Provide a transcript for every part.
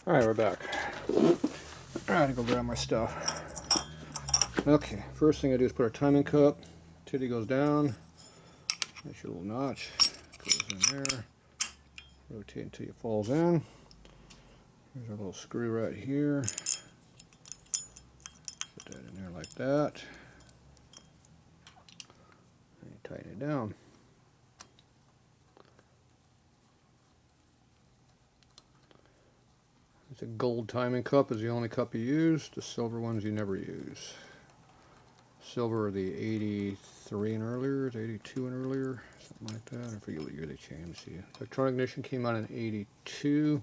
Alright, we're back. Alright, go grab my stuff. Okay, first thing I do is put our timing cup. Titty goes down. Make your little notch. Goes in there. Rotate until it falls in. Here's our little screw right here. Put that in there like that. And you tighten it down. It's a gold timing cup is the only cup you use. The silver ones you never use. Silver are the 83 and earlier, 82 and earlier, something like that. I forget what year they changed. The electronic ignition came out in 82.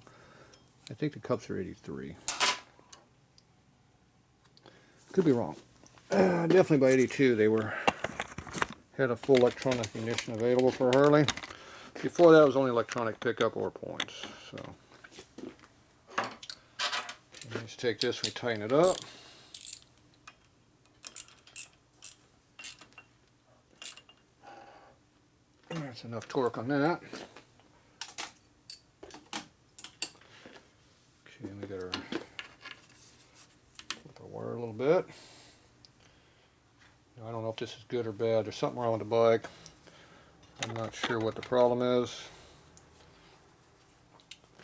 I think the cups are 83. Could be wrong. Definitely by 82 they had a full electronic ignition available for Harley. Before that it was only electronic pickup or points. So let's take this and tighten it up. That's enough torque on that. Okay, we got our flip our wire a little bit. Now, I don't know if this is good or bad. There's something wrong with the bike. I'm not sure what the problem is.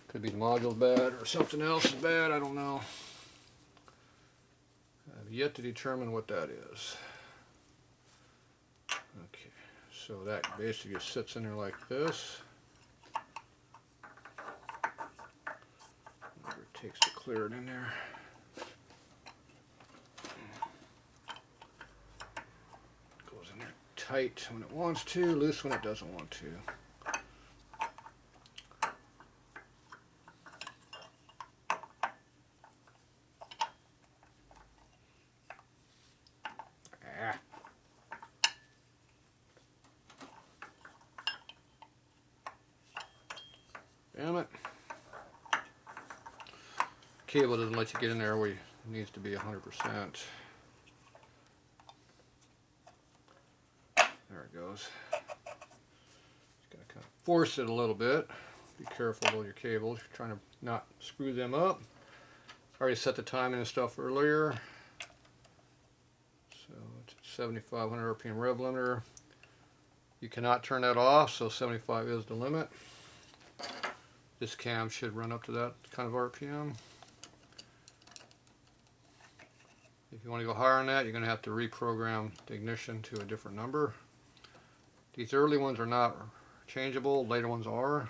Could be the module's bad or something else is bad. I don't know. I've yet to determine what that is. Okay, so that basically just sits in there like this. Whatever it takes to clear it in there. Goes in there tight when it wants to, loose when it doesn't want to. Damn it. Cable doesn't let you get in there where it needs to be 100%. There it goes. Just gotta kind of force it a little bit. Be careful with your cables. You're trying to not screw them up. Already set the timing and stuff earlier. So it's 7,500 RPM rev limiter. You cannot turn that off, so 75 is the limit. This cam should run up to that kind of RPM. If you want to go higher on that, you're going to have to reprogram the ignition to a different number. These early ones are not changeable, later ones are.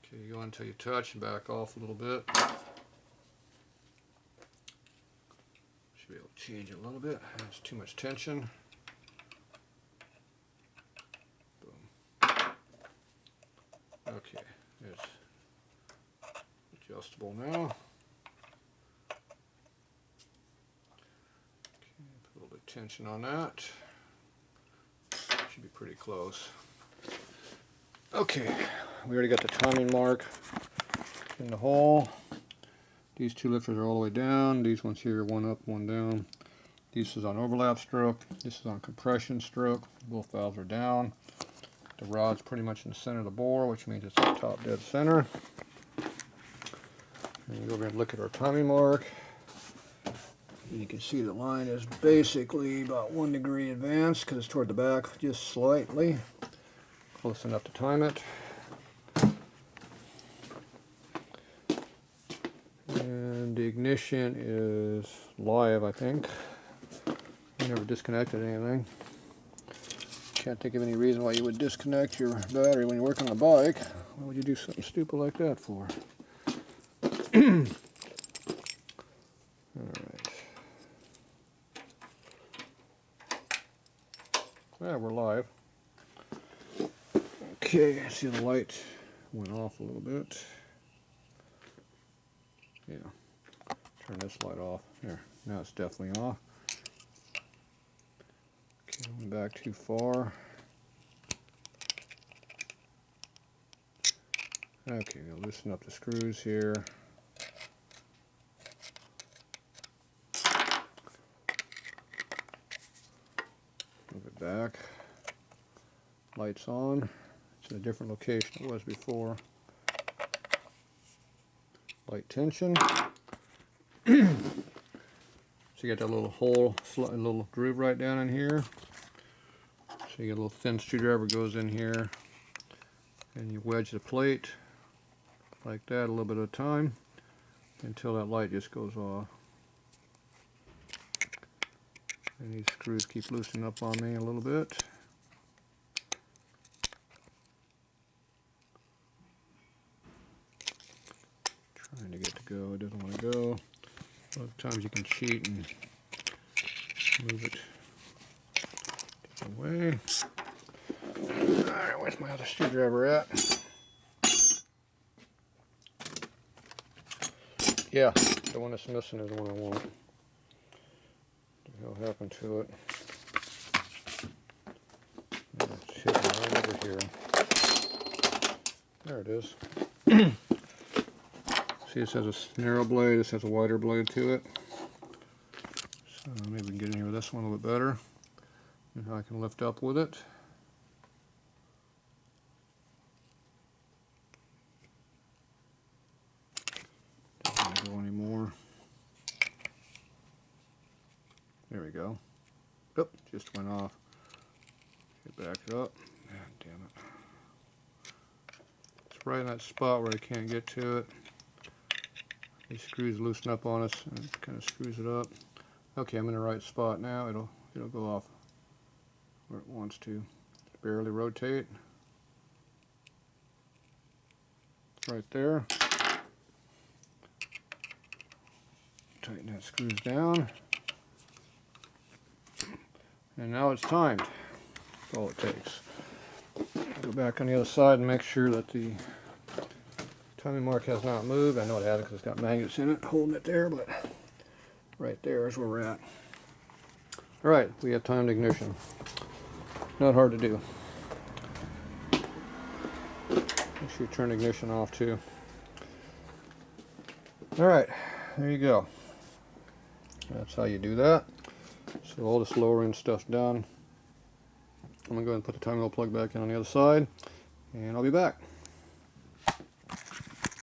Okay, you go until you touch and back off a little bit. Should be able to change it a little bit. There's too much tension. Okay, it's adjustable now. Okay, put a little bit of tension on that. Should be pretty close. Okay, we already got the timing mark in the hole. These two lifters are all the way down. These ones here, one up, one down. This is on overlap stroke. This is on compression stroke. Both valves are down. The rod's pretty much in the center of the bore, which means it's at the top dead center. And you go over and look at our timing mark. You can see the line is basically about 1 degree advanced because it's toward the back, just slightly. Close enough to time it. And the ignition is live, I think. I never disconnected anything. Can't think of any reason why you would disconnect your battery when you work on a bike. Why would you do something stupid like that for? Alright. Yeah, we're live. Okay, I see the light went off a little bit. Yeah. Turn this light off. There. Now it's definitely off. Okay, went back too far. Okay, we'll loosen up the screws here. Move it back. Lights on. It's in a different location than it was before. light tension. So you got that little hole, a little groove right down in here. So you get a little thin screwdriver goes in here, and you wedge the plate like that a little bit at a time until that light just goes off. And these screws keep loosening up on me a little bit. Trying to get to go, it doesn't want to go. A lot of times you can cheat and move it different way. Alright, where's my other screwdriver at? Yeah, the one that's missing is the one I want. What the hell happened to it? It's hidden right over here. There it is. See, this has a narrow blade, this has a wider blade to it. So maybe we can get in here with this one a little bit better. And how I can lift up with it. Doesn't go anymore. There we go. Oh, just went off. Get back up. God damn it. It's right in that spot where I can't get to it. These screws loosen up on us and it kind of screws it up. Okay, I'm in the right spot now. It'll go off where it wants to. Just barely rotate. It's right there. Tighten that screws down. And now it's timed. That's all it takes. Go back on the other side and make sure that the timing mark has not moved. I know it hasn't because it's got magnets in it holding it there, but right there is where we're at. Alright, we have timed ignition. Not hard to do. Make sure you turn ignition off too. Alright, there you go. That's how you do that. So all this lower end stuff's done. I'm going to go ahead and put the timing wheel plug back in on the other side, and I'll be back.